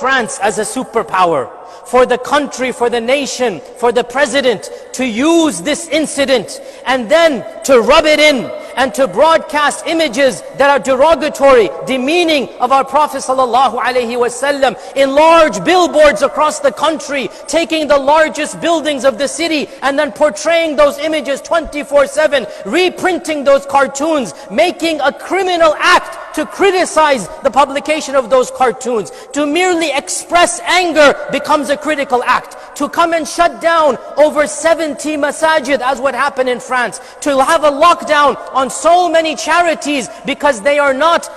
France as a superpower, for the country, for the nation, for the president to use this incident and then to rub it in and to broadcast images that are derogatory, demeaning of our Prophet ﷺ in large billboards across the country, taking the largest buildings of the city and then portraying those images 24/7, reprinting those cartoons, making a criminal act to criticize the publication of those cartoons. To merely express anger becomes a critical act. To come and shut down over 70 masajid, as what happened in France. To have a lockdown on so many charities because they are not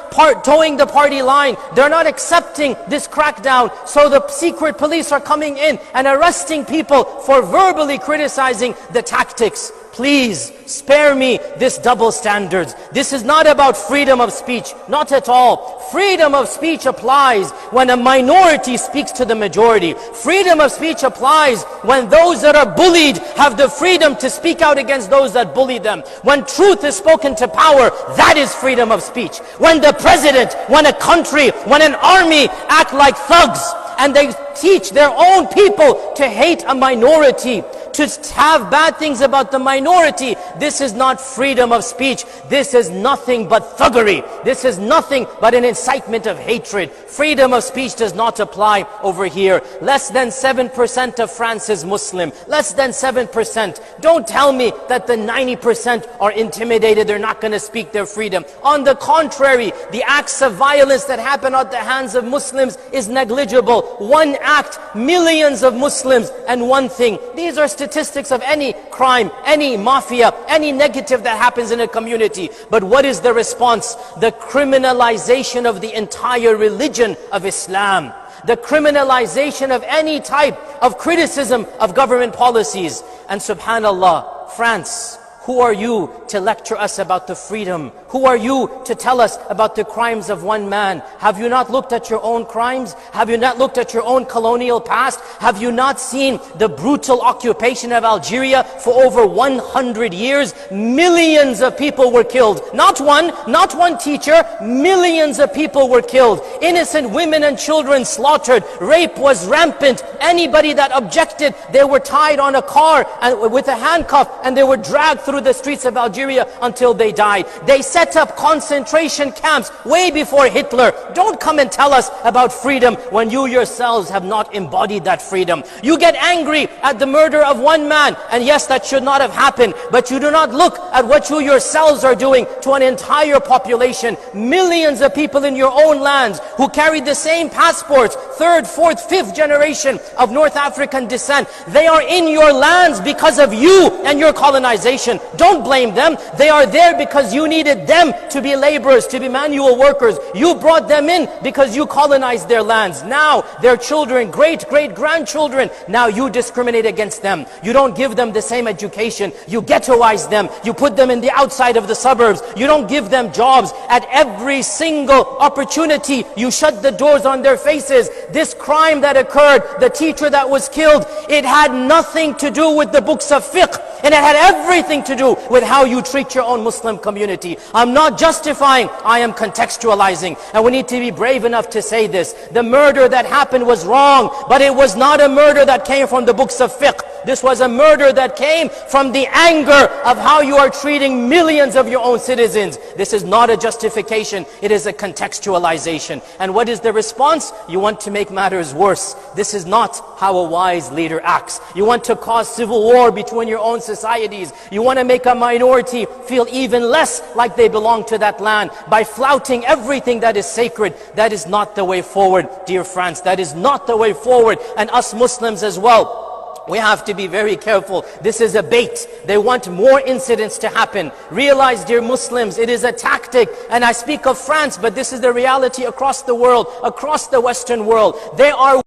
towing the party line. They're not accepting this crackdown. So the secret police are coming in and arresting people for verbally criticizing the tactics. Please spare me this double standards. This is not about freedom of speech, not at all. Freedom of speech applies when a minority speaks to the majority. Freedom of speech applies when those that are bullied have the freedom to speak out against those that bully them. When truth is spoken to power, that is freedom of speech. When the president, when a country, when an army act like thugs and they teach their own people to hate a minority, to have bad things about the minority, this is not freedom of speech. This is nothing but thuggery. This is nothing but an incitement of hatred. Freedom of speech does not apply over here. Less than 7% of France is Muslim. Less than 7%. Don't tell me that the 90% are intimidated, they're not going to speak their freedom. On the contrary, the acts of violence that happen at the hands of Muslims is negligible. One act, millions of Muslims, and one thing. These are statistics of any crime, any mafia, any negative that happens in a community. But what is the response? The criminalization of the entire religion of Islam. The criminalization of any type of criticism of government policies. And subhanallah, France, who are you to lecture us about the freedom? Who are you to tell us about the crimes of one man? Have you not looked at your own crimes? Have you not looked at your own colonial past? Have you not seen the brutal occupation of Algeria for over 100 years? Millions of people were killed. Not one teacher, millions of people were killed. Innocent women and children slaughtered. Rape was rampant. Anybody that objected, they were tied on a car and with a handcuff and they were dragged through the streets of Algeria until they died. They set up concentration camps way before Hitler. Don't come and tell us about freedom when you yourselves have not embodied that freedom. You get angry at the murder of one man, and yes, that should not have happened, but you do not look at what you yourselves are doing to an entire population. Millions of people in your own lands who carry the same passports, third, fourth, fifth generation of North African descent. They are in your lands because of you and your colonization. Don't blame them. They are there because you needed them to be laborers, to be manual workers. You brought them in because you colonized their lands. Now their children, great-great-grandchildren, now you discriminate against them. You don't give them the same education. You ghettoize them. You put them in the outside of the suburbs. You don't give them jobs. At every single opportunity, you shut the doors on their faces. This crime that occurred, the teacher that was killed, it had nothing to do with the books of fiqh. And it had everything to do with how you treat your own Muslim community. I'm not justifying, I am contextualizing. And we need to be brave enough to say this. The murder that happened was wrong, but it was not a murder that came from the books of fiqh. This was a murder that came from the anger of how you are treating millions of your own citizens. This is not a justification, it is a contextualization. And what is the response? You want to make matters worse. This is not how a wise leader acts. You want to cause civil war between your own societies. You want to make a minority feel even less like they belong to that land by flouting everything that is sacred. That is not the way forward, dear friends. That is not the way forward. And us Muslims as well, we have to be very careful. This is a bait. They want more incidents to happen. Realize, dear Muslims, it is a tactic. And I speak of France, but this is the reality across the world, across the Western world. They are